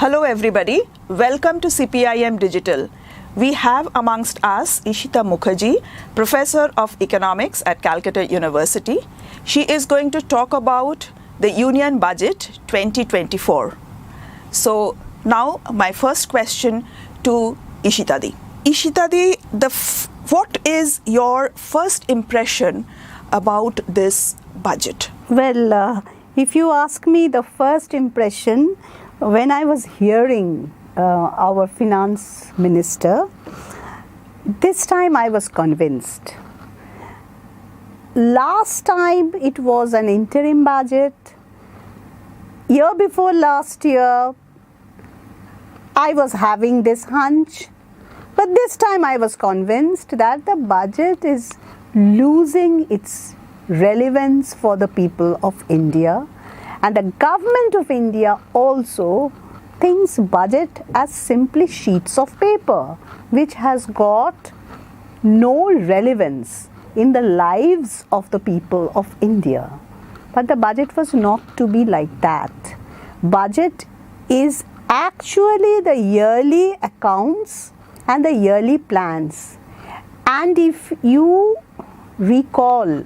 Hello everybody, welcome to CPIM Digital. We have amongst us Ishita Mukherjee, Professor of Economics at Calcutta University. She is going to talk about the Union Budget 2024. So now my first question to Ishita Di. Ishita Di, what is your first impression about this budget? Well, if you ask me the first impression, when I was hearing our finance minister, this time I was convinced. Last time it was an interim budget. Year before last year, I was having this hunch. But this time I was convinced that the budget is losing its relevance for the people of India. And the government of India also thinks budget as simply sheets of paper, which has got no relevance in the lives of the people of India. But the budget was not to be like that. Budget is actually the yearly accounts and the yearly plans. And if you recall,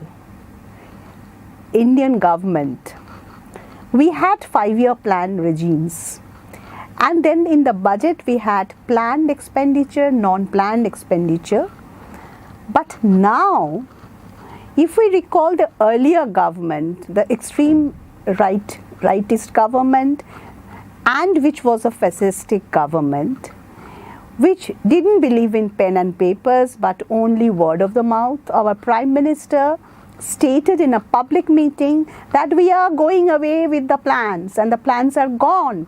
Indian government, we had 5-year plan regimes, and then in the budget we had planned expenditure, non-planned expenditure. But now, if we recall the earlier government, the extreme rightist government, and which was a fascistic government, which didn't believe in pen and papers but only word of the mouth, our Prime Minister stated in a public meeting that we are going away with the plans, and the plans are gone.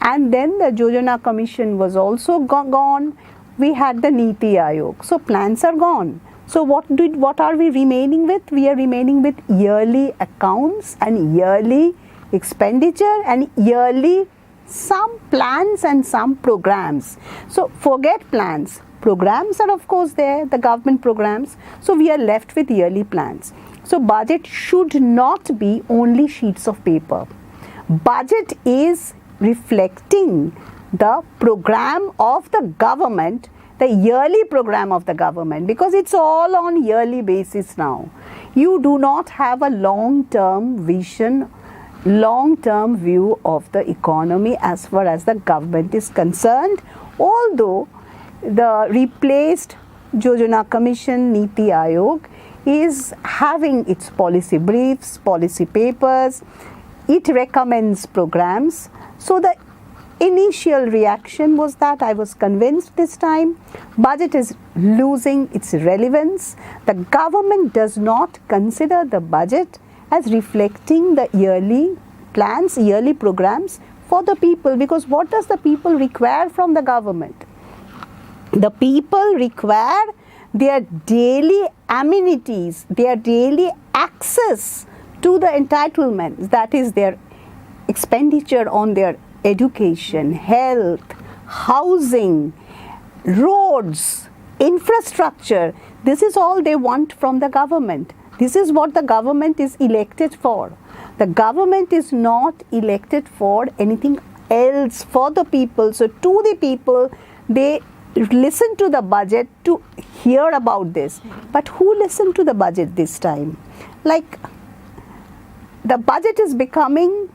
And then the Yojana Commission was also gone. We had the Niti Aayog. So plans are gone. So what are we remaining with? We are remaining with yearly accounts and yearly expenditure and yearly some plans and some programs. So forget plans. Programs are of course there, the government programs. So we are left with yearly plans. So budget should not be only sheets of paper. Budget is reflecting the program of the government, the yearly program of the government, because it's all on yearly basis now. You do not have a long-term vision, long-term view of the economy as far as the government is concerned, although the replaced Yojana Commission, Niti Aayog, is having its policy briefs, policy papers. It recommends programs. So the initial reaction was that I was convinced this time budget is losing its relevance. The government does not consider the budget as reflecting the yearly plans, yearly programs for the people, because what does the people require from the government? The people require their daily amenities, their daily access to the entitlements, that is their expenditure on their education, health, housing, roads, infrastructure. This is all they want from the government. This is what the government is elected for. The government is not elected for anything else for the people. So to the people, they listen to the budget to hear about this. But who listened to the budget this time? Like, the budget is becoming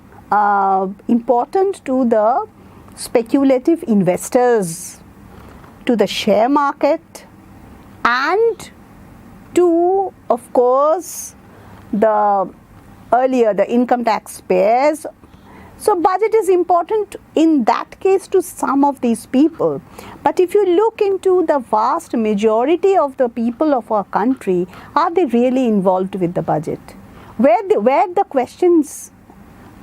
important to the speculative investors, to the share market, and to, of course, the income tax payers. So budget is important in that case to some of these people. But if you look into the vast majority of the people of our country, are they really involved with the budget? Where the questions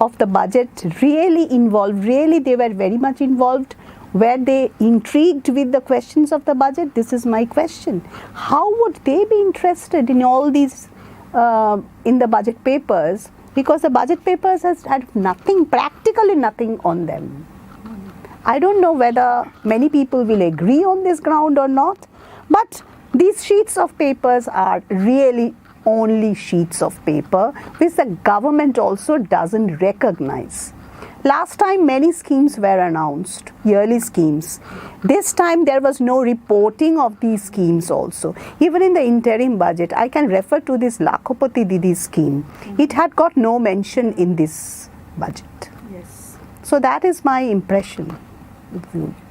of the budget really involved, really they were very much involved? Were they intrigued with the questions of the budget? This is my question. How would they be interested in all these, in the budget papers? Because the budget papers has had nothing, practically nothing on them. I don't know whether many people will agree on this ground or not, but these sheets of papers are really only sheets of paper, which the government also doesn't recognize. Last time many schemes were announced, yearly schemes. This time there was no reporting of these schemes also. Even in the interim budget, I can refer to this Lakhopati Didi scheme. It had got no mention in this budget. Yes. So that is my impression.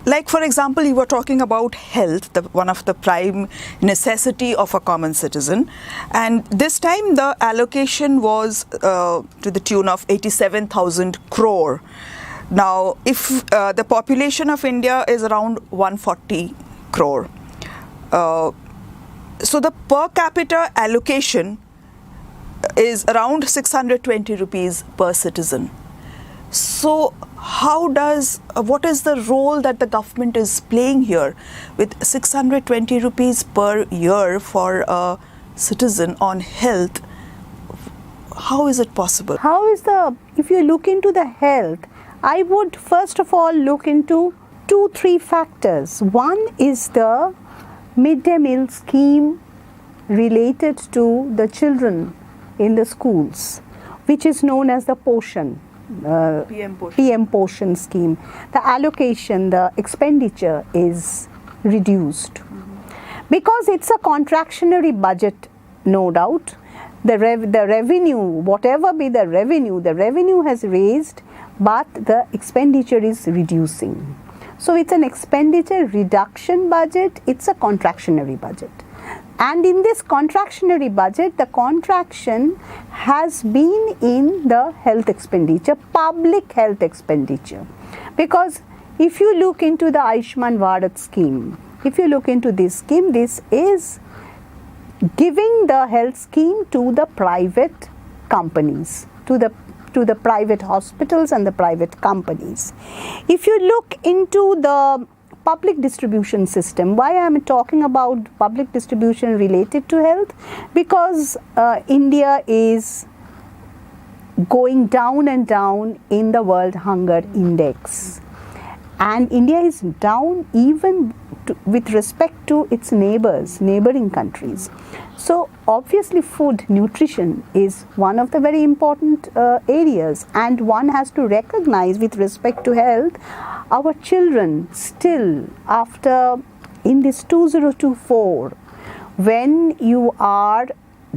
Like, for example, you were talking about health, one of the prime necessity of a common citizen. And this time the allocation was to the tune of 87,000 crore. Now, if the population of India is around 140 crore, so the per capita allocation is around 620 rupees per citizen. So what is the role that the government is playing here with 620 rupees per year for a citizen on health? How is it possible? If you look into the health, I would first of all look into 2-3 factors. One is the midday meal scheme related to the children in the schools, which is known as the Poshan. PM Poshan scheme. The allocation, the expenditure is reduced because it's a contractionary budget, no doubt. The revenue, whatever be the revenue has raised, but the expenditure is reducing. So it's an expenditure reduction budget, it's a contractionary budget. And in this contractionary budget, the contraction has been in the health expenditure, public health expenditure. Because if you look into the Ayushman Bharat scheme, if you look into this scheme, this is giving the health scheme to the private companies, to the private hospitals and the private companies. If you look into the public distribution system. Why I am talking about public distribution related to health? Because India is going down and down in the World Hunger Index. And India is down even with respect to its neighboring countries. So obviously food, nutrition is one of the very important areas, and one has to recognize with respect to health, our children still after in this 2024, when you are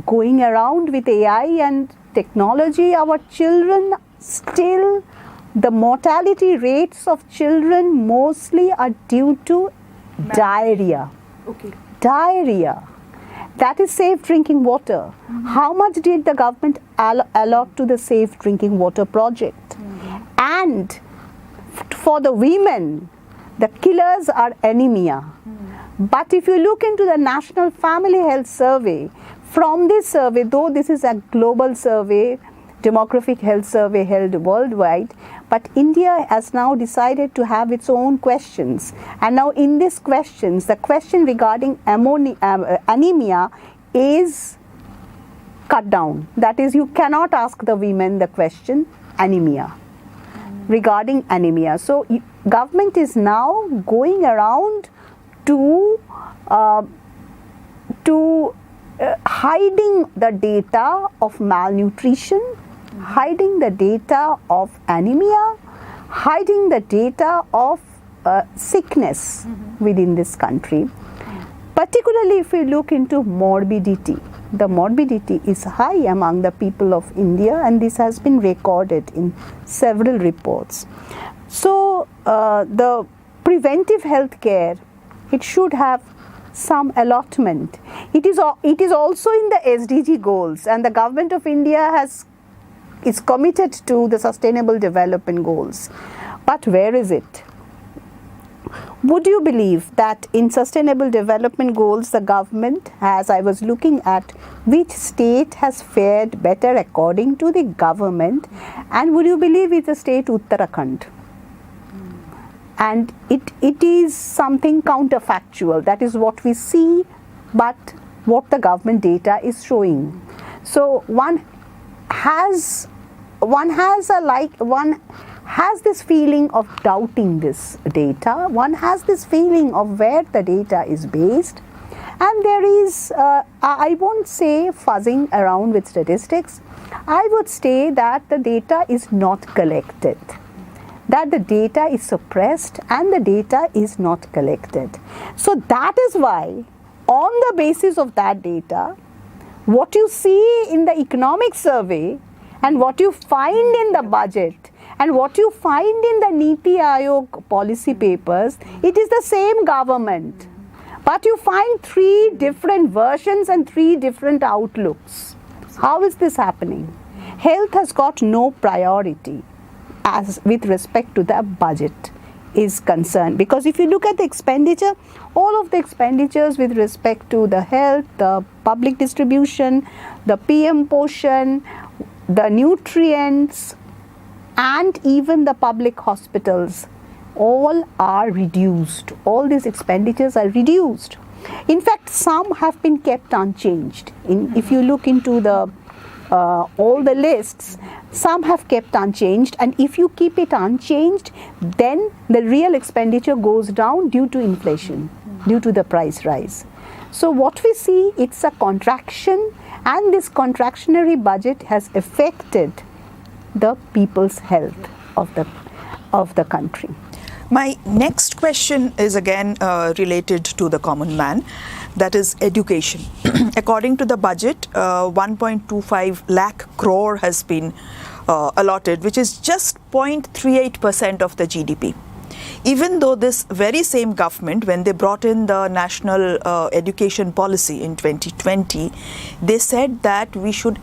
going around with AI and technology, our children still, the mortality rates of children mostly are due to diarrhea. Okay. Diarrhea. That is safe drinking water. How much did the government allot to the safe drinking water project? And for the women, the killers are anemia. But if you look into the National Family Health Survey, from this survey, though this is a global survey, demographic health survey held worldwide, but India has now decided to have its own questions. And now in these questions, the question regarding anemia is cut down. That is, you cannot ask the women the question anemia, regarding anemia. So government is now going around to hiding the data of malnutrition, hiding the data of anemia, hiding the data of sickness within this country. Particularly if we look into morbidity, the morbidity is high among the people of India, and this has been recorded in several reports. So the preventive health care, it should have some allotment. It is also in the SDG goals, and the government of India is committed to the Sustainable Development Goals. But where is it? Would you believe that in Sustainable Development Goals, the government has, I was looking at which state has fared better according to the government, and would you believe it's the state Uttarakhand? And it is something counterfactual. That is what we see, but what the government data is showing. So one has this feeling of doubting this data. One has this feeling of where the data is based, and there is I won't say fuzzing around with statistics. I would say that the data is not collected. that the data is suppressed and the data is not collected. So that is why, on the basis of that data, what you see in the economic survey and what you find in the budget and what you find in the Niti Aayog policy papers, it is the same government. But you find 3 different versions and 3 different outlooks. How is this happening? Health has got no priority as with respect to the budget is concerned. Because if you look at the expenditure, all of the expenditures with respect to the health, the public distribution, the PM portion, the nutrients, and even the public hospitals, all are reduced. All these expenditures are reduced. In fact, some have been kept unchanged. If you look into the all the lists, some have kept unchanged, and if you keep it unchanged, then the real expenditure goes down due to inflation, due to the price rise. So what we see, it's a contraction, and this contractionary budget has affected the people's health of the country. My next question is again related to the common man, that is education. According to the budget, 1.25 lakh crore has been allotted, which is just 0.38% of the GDP. Even though this very same government, when they brought in the national education policy in 2020, they said that we should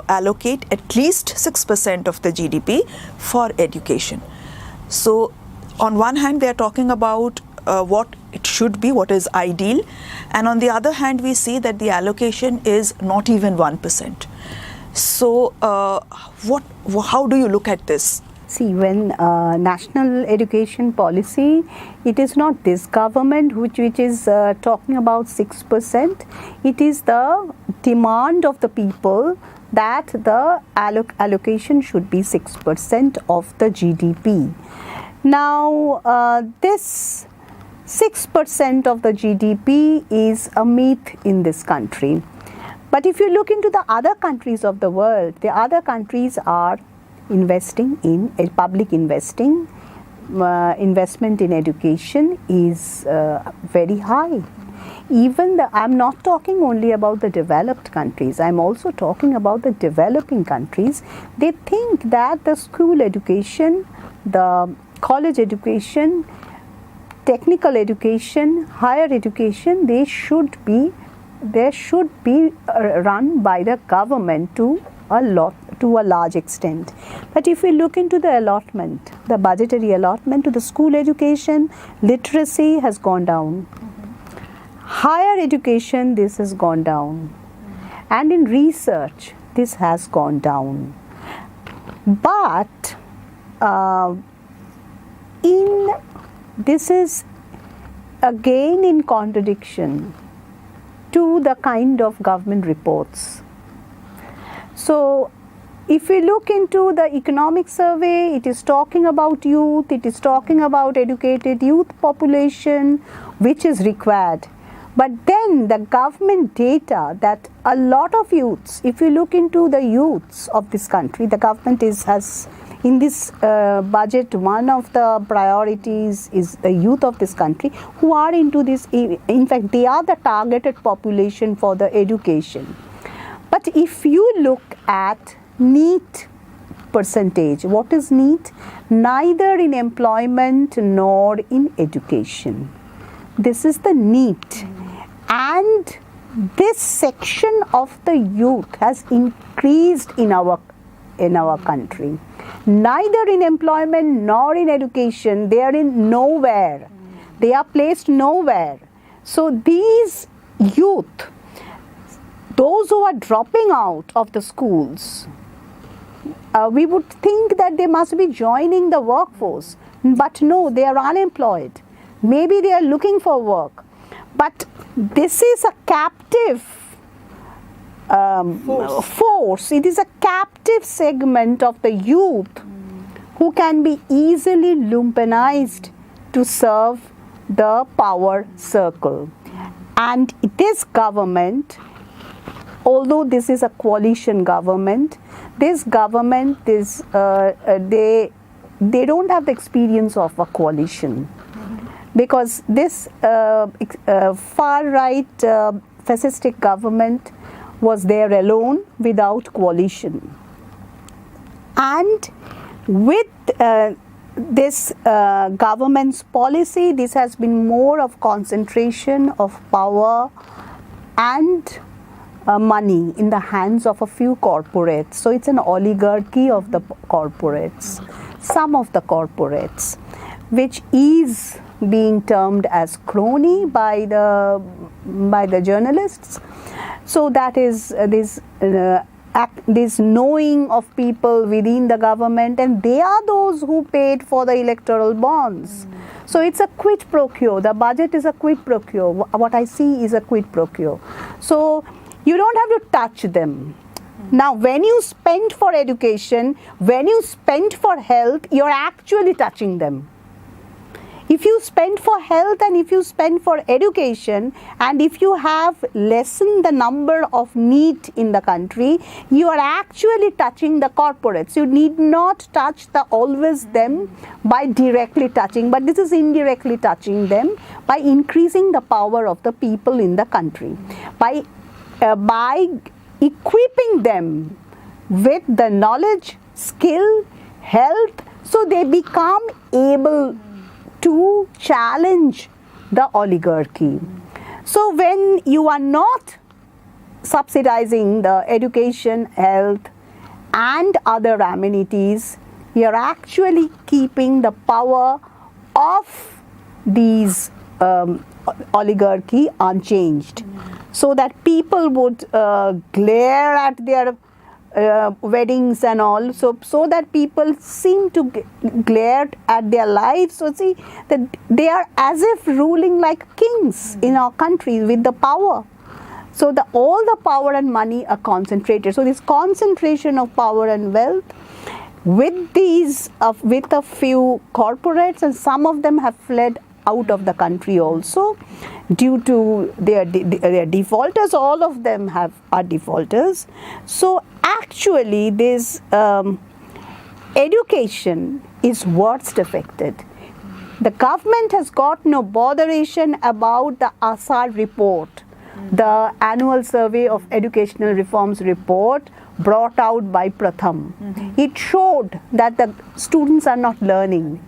allocate at least 6% of the GDP for education. So on one hand, they are talking about what it should be, what is ideal, and on the other hand, we see that the allocation is not even 1%. So how do you look at this? See, when national education policy, it is not this government which is talking about 6%. It is the demand of the people that the allocation should be 6% of the GDP. Now, this 6% of the GDP is a myth in this country. But if you look into the other countries of the world, the other countries are investing in public investing. Investment in education is very high. Even I'm not talking only about the developed countries, I'm also talking about the developing countries. They think that the school education, the college education, technical education, higher education, they should be run by the government to a large extent. But if we look into the allotment, the budgetary allotment to the school education, literacy has gone down. Higher education, this has gone down. And in research, this has gone down. But this is again in contradiction to the kind of government reports. So if we look into the economic survey, it is talking about youth, it is talking about educated youth population, which is required. But then the government data that a lot of youths, if you look into the youths of this country, the government has in this budget, one of the priorities is the youth of this country who are into this. In fact, they are the targeted population for the education. But if you look at NEET percentage, what is NEET? Neither in employment nor in education. This is the NEET. And this section of the youth has increased in our country. Neither in employment nor in education, they are in nowhere. They are placed nowhere. So these youth, those who are dropping out of the schools, we would think that they must be joining the workforce. But no, they are unemployed. Maybe they are looking for work. But this is a captive force. It is a captive segment of the youth who can be easily lumpenized to serve the power circle. And this government, although this is a coalition government, this government they they don't have the experience of a coalition, because this far-right fascistic government was there alone without coalition. And with this government's policy, this has been more of concentration of power and money in the hands of a few corporates. So it's an oligarchy of the corporates, some of the corporates, which is being termed as crony by the journalists. So that is this knowing of people within the government, and they are those who paid for the electoral bonds. So it's a quid pro quo. The budget is a quid pro quo. What I see is a quid pro quo. So you don't have to touch them. Now, when you spend for education, when you spend for health, you're actually touching them. If you spend for health and if you spend for education, and if you have lessened the number of NEET in the country, you are actually touching the corporates. You need not touch the always them by directly touching, but this is indirectly touching them by increasing the power of the people in the country, by equipping them with the knowledge, skill, health, so they become able to challenge the oligarchy. So when you are not subsidizing the education, health and other amenities, you are actually keeping the power of these oligarchy unchanged, so that people would glare at their weddings and all, so that people seem to glare at their lives. So see that they are as if ruling like kings in our country with the power. So all the power and money are concentrated. So this concentration of power and wealth with these with a few corporates, and some of them have fled out of the country also due to their defaulters. All of them are defaulters. So actually this education is worst affected. The government has got no botheration about the ASAR report, the annual survey of educational reforms report brought out by Pratham. It showed that the students are not learning.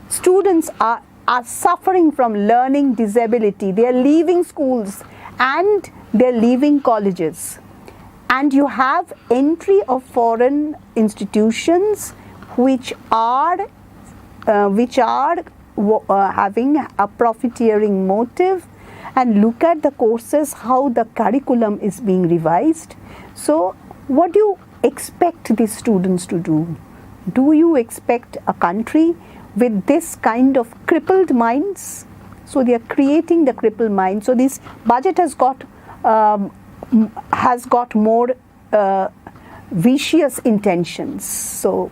Students are suffering from learning disability. They are leaving schools and they are leaving colleges. And you have entry of foreign institutions which are having a profiteering motive. And look at the courses, how the curriculum is being revised. So what do you expect these students to do? Do you expect a country with this kind of crippled minds? So they are creating the crippled mind. So this budget has got more vicious intentions. So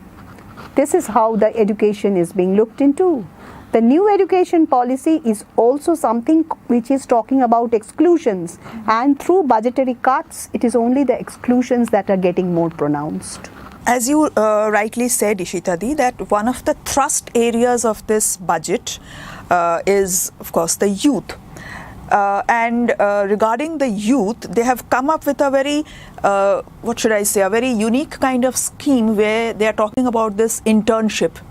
this is how the education is being looked into. The new education policy is also something which is talking about exclusions, and through budgetary cuts, it is only the exclusions that are getting more pronounced. As you rightly said, 𝒉𝒐𝒃, that one of the thrust areas of this budget is, of course, the youth. And regarding the youth, they have come up with a very, a very unique kind of scheme where they are talking about this internship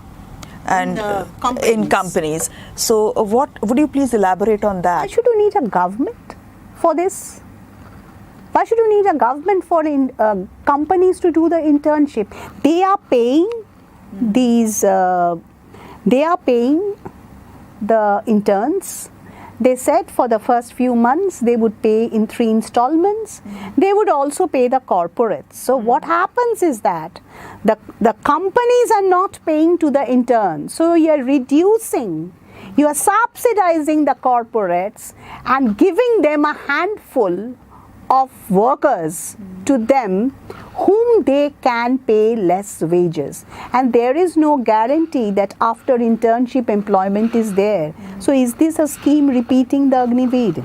and in companies. So what would you please elaborate on that? Why should you need a government for this? Why should you need a government for companies to do the internship? They are paying these, they are paying the interns. They said for the first few months they would pay in 3 installments. They would also pay the corporates. So what happens is that the companies are not paying to the interns. So you are reducing, you are subsidizing the corporates and giving them a handful of workers to them whom they can pay less wages, and there is no guarantee that after internship employment is there. So is this a scheme repeating the 𝒂𝒑?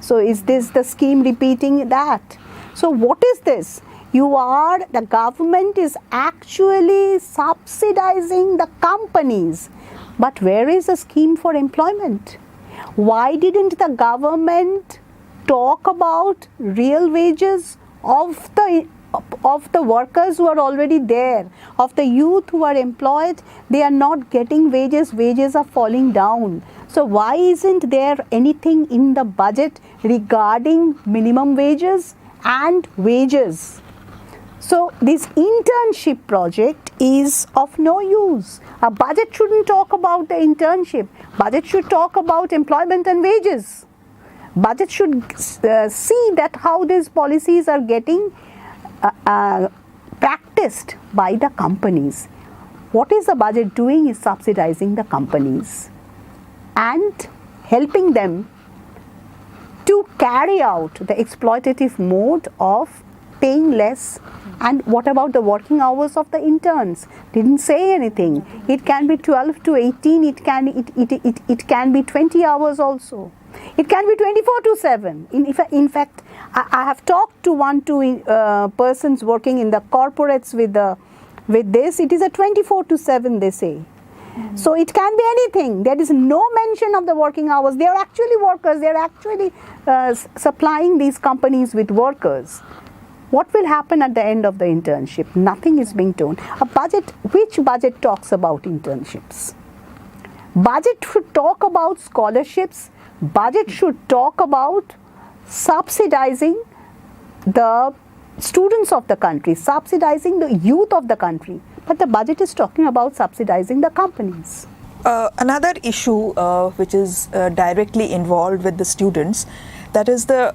So is this the scheme repeating that? So what is this? The government is actually subsidizing the companies. But where is the scheme for employment? Why didn't the government talk about real wages of the workers who are already there, of the youth who are employed? They are not getting wages are falling down. So why isn't there anything in the budget regarding minimum wages and wages? So this internship project is of no use. A budget shouldn't talk about the internship. Budget should talk about employment and wages. Budget should see that how these policies are getting practiced by the companies. What is the budget doing is subsidizing the companies and helping them to carry out the exploitative mode of paying less. And what about the working hours of the interns? Didn't say anything. It can be 12 to 18, it can be 20 hours also. It can be 24/7. In fact, I have talked to two persons working in the corporates with this. It is a 24/7, they say. So it can be anything. There is no mention of the working hours. They are actually workers. They are actually supplying these companies with workers. What will happen at the end of the internship? Nothing is being told. Which budget talks about internships? Budget should talk about scholarships. Budget should talk about subsidizing the students of the country, subsidizing the youth of the country. But the budget is talking about subsidizing the companies. Another issue which is directly involved with the students, that is the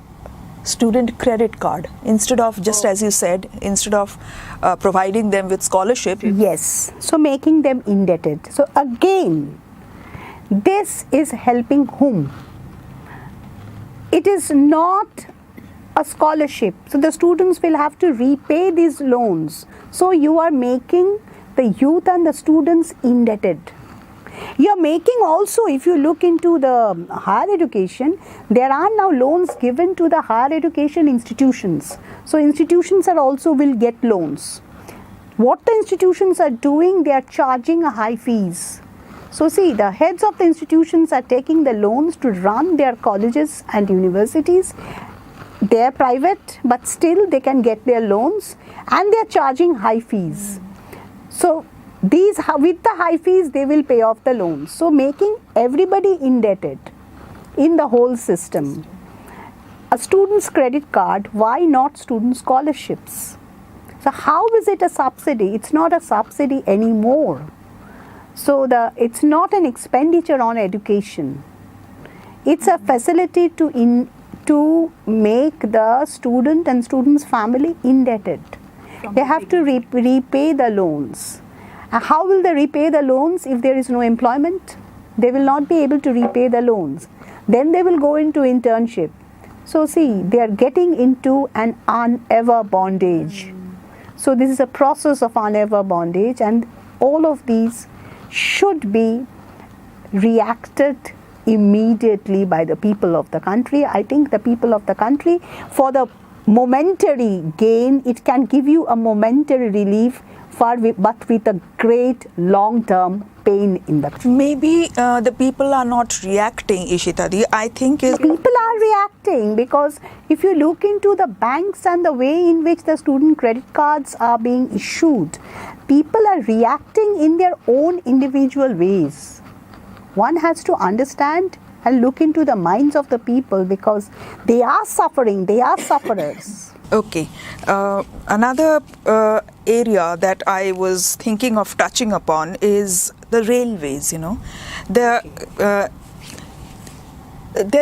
student credit card. Instead of, just as you said, instead of providing them with scholarship. Yes, so making them indebted. So again, this is helping whom? It is not a scholarship. So the students will have to repay these loans. So you are making the youth and the students indebted. You are making also, if you look into the higher education, there are now loans given to the higher education institutions. So institutions are also will get loans. What the institutions are doing, they are charging a high fees. So see, the heads of the institutions are taking the loans to run their colleges and universities. They are private, but still they can get their loans, and they are charging high fees. So these, with the high fees, they will pay off the loans. So making everybody indebted in the whole system. A student's credit card, why not student scholarships? So how is it a subsidy? It's not a subsidy anymore. So it's not an expenditure on education. It's a facility to make the student and student's family indebted. They have to repay the loans. How will they repay the loans if there is no employment? They will not be able to repay the loans. Then they will go into internship. So see, they are getting into an unever bondage. So this is a process of unever bondage, and all of these should be reacted immediately by the people of the country. I think the people of the country, for the momentary gain, it can give you a momentary relief, but with a great long-term pain in the country. Maybe the people are not reacting, Ishita. I think people are reacting, because if you look into the banks and the way in which the student credit cards are being issued, people are reacting in their own individual ways. One has to understand and look into the minds of the people, because they are suffering, they are sufferers. Okay. Another area that I was thinking of touching upon is the railways. There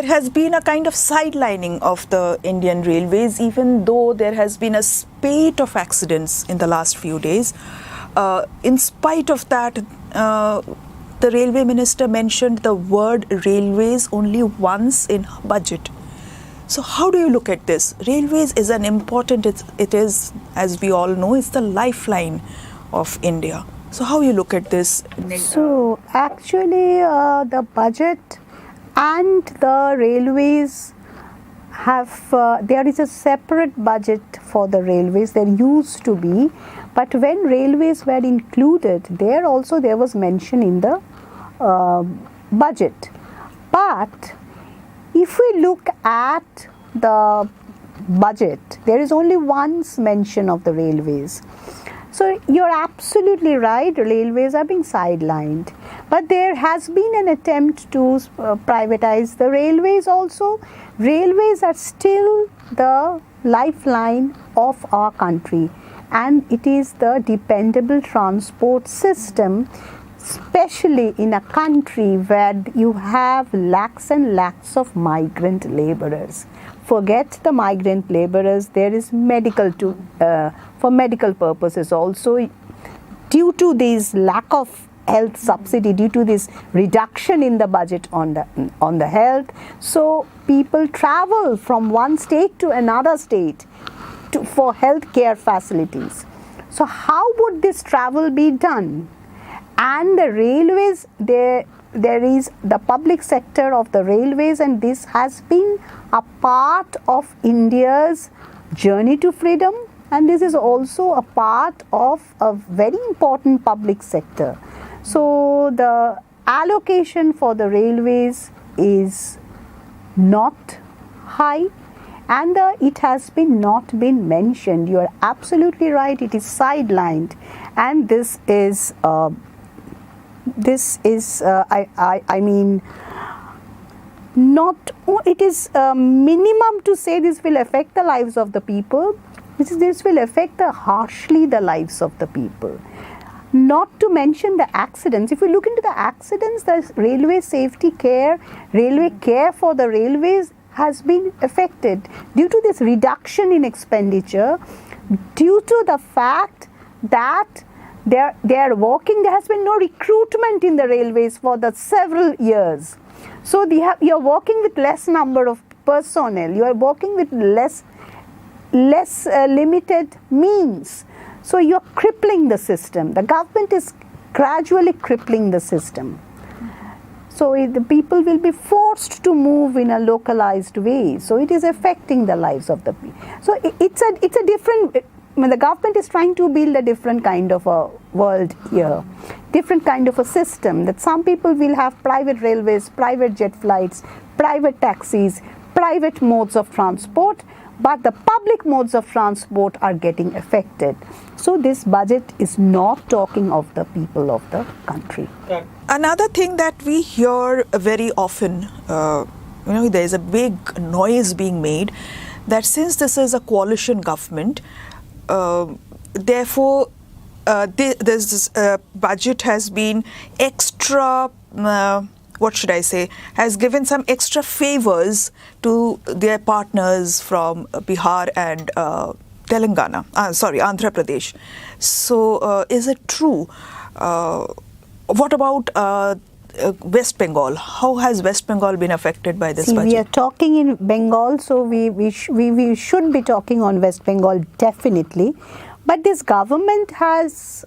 has been a kind of sidelining of the Indian railways, even though there has been a spate of accidents in the last few days. In spite of that, the railway minister mentioned the word railways only once in her budget. So how do you look at this? Railways is an important, it is, as we all know, it's the lifeline of India. So how you look at this? So actually the budget and the railways there is a separate budget for the railways. There used to be, but when railways were included, there was mention in the budget. But if we look at the budget, there is only once mention of the railways. So you're absolutely right, railways are being sidelined. But there has been an attempt to privatize the railways also. Railways are still the lifeline of our country, and it is the dependable transport system, especially in a country where you have lakhs and lakhs of migrant laborers. Forget the migrant laborers, there is medical for medical purposes also. Due to this lack of health subsidy, due to this reduction in the budget on the health, so people travel from one state to another state for health care facilities. So how would this travel be done? And the railways, there is the public sector of the railways, and this has been a part of India's journey to freedom, and this is also a part of a very important public sector. So the allocation for the railways is not high, and it has not been mentioned. You are absolutely right, it is sidelined, and this is I mean, not, it is minimum to say this will affect the lives of the people. This will affect harshly the lives of the people. Not to mention the accidents. If we look into the accidents, the railway safety care, railway care for the railways has been affected due to this reduction in expenditure, due to the fact that they are working, there has been no recruitment in the railways for the several years. So you are working with less number of personnel, you are working with less limited means. So you are crippling the system. The government is gradually crippling the system. So the people will be forced to move in a localized way. So it is affecting the lives of the people. So it's a different, the government is trying to build a different kind of a world here, different kind of a system, that some people will have private railways, private jet flights, private taxis, private modes of transport, but the public modes of transport are getting affected. So this budget is not talking of the people of the country. Another thing that we hear very often, there is a big noise being made that since this is a coalition government, therefore this budget has been extra, has given some extra favors to their partners from Bihar and Andhra Pradesh. So is it true? What about West Bengal? How has West Bengal been affected by this budget? We are talking in Bengal, so we should be talking on West Bengal definitely. But this government has,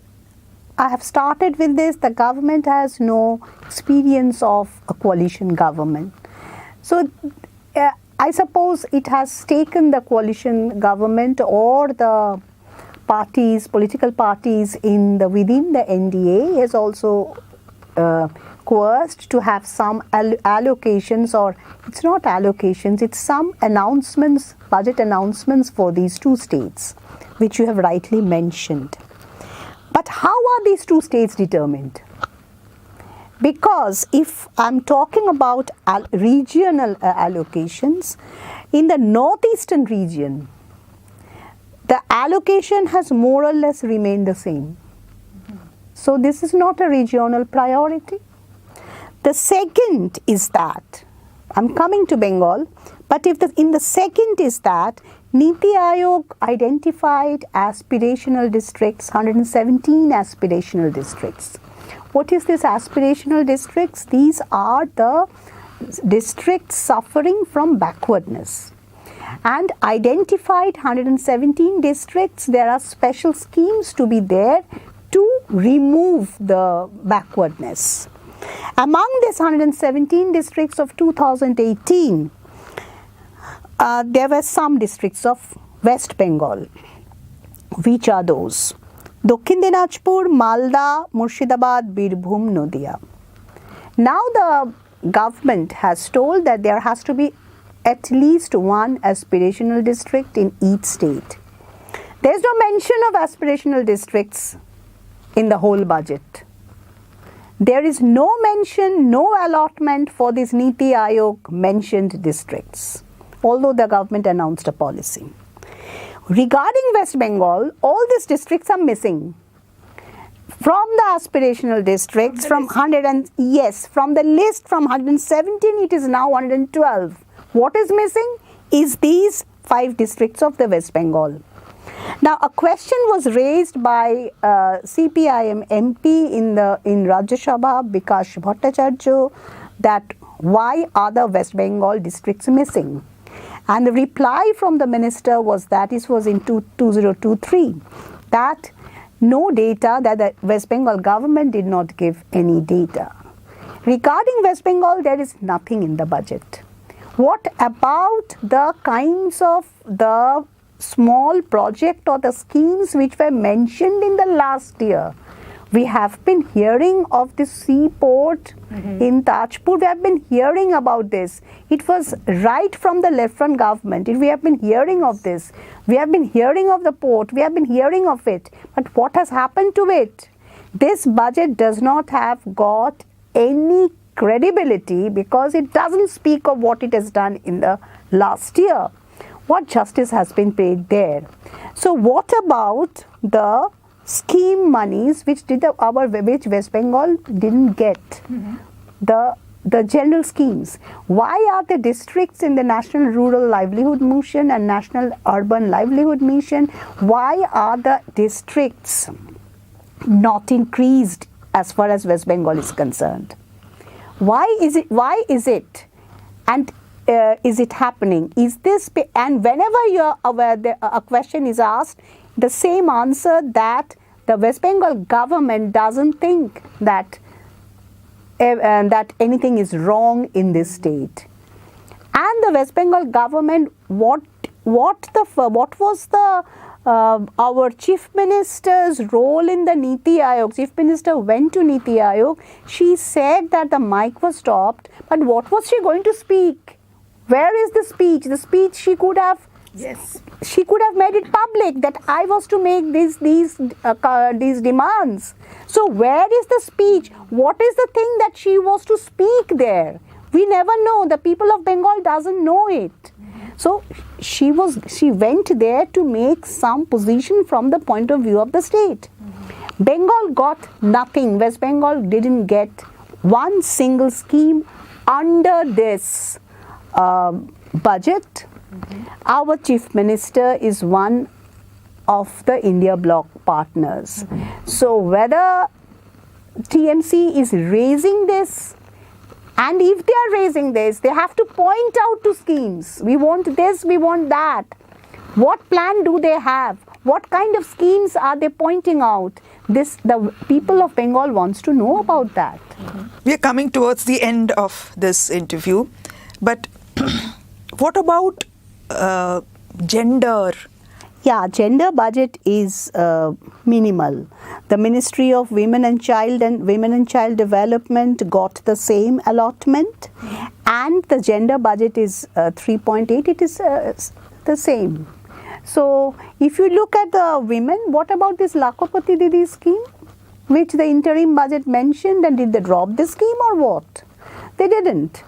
I have started with this, the government has no experience of a coalition government. So I suppose it has taken the coalition government or the parties, political parties within the NDA has also coerced to have some allocations, or it's not allocations, it's some announcements, budget announcements for these two states, which you have rightly mentioned. But how are these two states determined? Because if I'm talking about regional allocations, in the northeastern region, the allocation has more or less remained the same. So this is not a regional priority. The second is that, I'm coming to Bengal, but in the second is that Niti Aayog identified aspirational districts, 117 aspirational districts. What is this aspirational districts? These are the districts suffering from backwardness. And identified 117 districts, there are special schemes to be there to remove the backwardness. Among these 117 districts of 2018, there were some districts of West Bengal. Which are those? Dakshin Dinajpur, Malda, Murshidabad, Birbhum, Nadia. Now the government has told that there has to be at least one aspirational district in each state. There is no mention of aspirational districts in the whole budget. There is no mention, no allotment for these Niti Aayog mentioned districts, although the government announced a policy. Regarding West Bengal, all these districts are missing. From the aspirational districts, from the list from 117, it is now 112. What is missing is these 5 districts of the West Bengal. Now, a question was raised by CPIM MP in Rajya Sabha, 𝒃𝒊𝒂𝒏𝒏𝒆𝒍, that why are the West Bengal districts missing? And the reply from the minister was that it was in 2023, that no data, that the West Bengal government did not give any data. Regarding West Bengal, there is nothing in the budget. What about the kinds of the small project or the schemes which were mentioned in the last year? We have been hearing of the seaport in Tajpur. We have been hearing about this. It was right from the left front government. We have been hearing of this. We have been hearing of the port. We have been hearing of it. But what has happened to it? This budget does not have got any credibility because it doesn't speak of what it has done in the last year. What justice has been paid there? So what about the scheme monies which West Bengal didn't get? The general schemes. Why are the districts in the National Rural Livelihood Mission and National Urban Livelihood Mission, why are the districts not increased as far as West Bengal is concerned? Why is it? And is it happening? Is this, and whenever you're aware, a question is asked, the same answer that the West Bengal government doesn't think that anything is wrong in this state. And the West Bengal government, what was the our Chief Minister's role in the Niti Aayog? Chief Minister went to Niti Aayog. She said that the mic was stopped, but what was she going to speak? Where is the speech? The speech she could have. Yes. She could have made it public that I was to make these demands. So where is the speech? What is the thing that she was to speak there? We never know. The people of Bengal doesn't know it. So she went there to make some position from the point of view of the state. Bengal got nothing. West Bengal didn't get one single scheme under this budget. Our Chief Minister is one of the India bloc partners. So whether TMC is raising this, and if they are raising this, they have to point out to schemes. We want this, we want that. What plan do they have? What kind of schemes are they pointing out? The people of Bengal wants to know about that. We are coming towards the end of this interview, but what about gender? Yeah, gender budget is minimal. The Ministry of Women and Child Development got the same allotment, and the gender budget is 3.8. It is the same. So, if you look at the women, what about this Lakhopati Didi scheme, which the interim budget mentioned, and did they drop the scheme or what? They didn't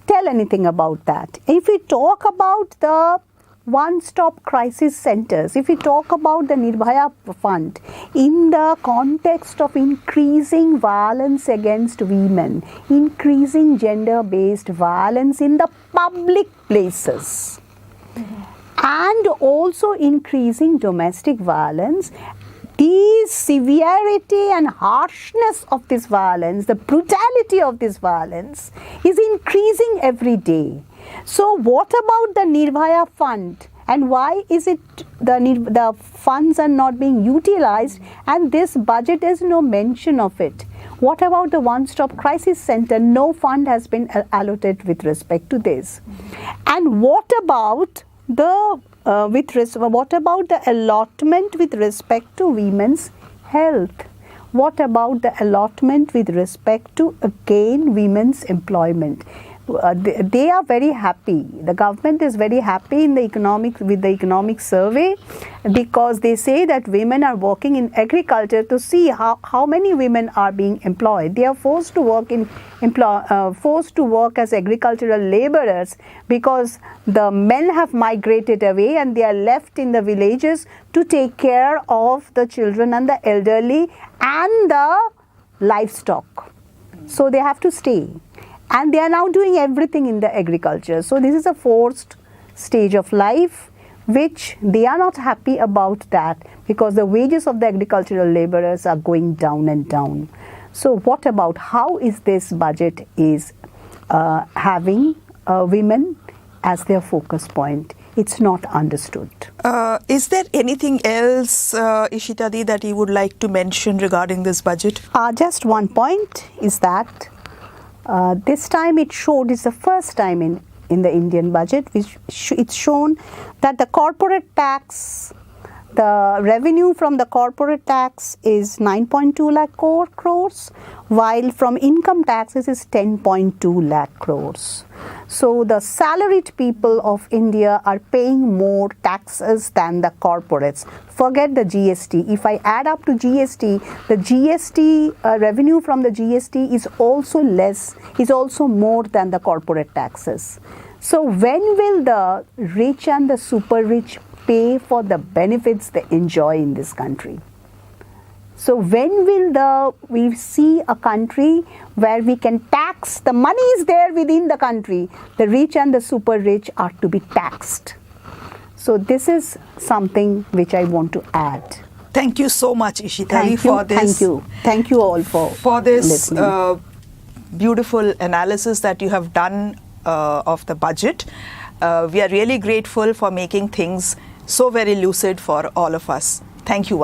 tell anything about that. If we talk about the one-stop crisis centers, if we talk about the Nirbhaya Fund in the context of increasing violence against women, increasing gender-based violence in the public places, and also increasing domestic violence, the severity and harshness of this violence, the brutality of this violence is increasing every day. So what about the Nirbhaya Fund And why is it the funds are not being utilized, and this budget has no mention of it? What about the one-stop crisis center? No fund has been allocated with respect to this. And what about the allotment with respect to women's health? What about the allotment with respect to, again, women's employment? They are very happy. The government is very happy with the economic survey, because they say that women are working in agriculture to see how many women are being employed. They are forced to work as agricultural laborers because the men have migrated away and they are left in the villages to take care of the children and the elderly and the livestock. So they have to stay. And they are now doing everything in the agriculture. So this is a forced stage of life, which they are not happy about that, because the wages of the agricultural laborers are going down and down. So what about how is this budget is having women as their focus point? It's not understood. Is there anything else, 𝒉𝒐𝒃, that you would like to mention regarding this budget? Just one point is that this time it's the first time in the Indian budget which it's shown that the corporate tax, the revenue from the corporate tax is 9.2 lakh crores, while from income taxes is 10.2 lakh crores. So the salaried people of India are paying more taxes than the corporates. Forget the GST. If I add up to GST, the GST revenue from the GST is also more than the corporate taxes. So when will the rich and the super rich pay for the benefits they enjoy in this country? So when will we see a country where we can tax, the money is there within the country, the rich and the super rich are to be taxed? So this is something which I want to add. Thank you so much, 𝒉𝒐𝒃, for this. Thank you all for this listening. Beautiful analysis that you have done of the budget. We are really grateful for making things so very lucid for all of us. Thank you.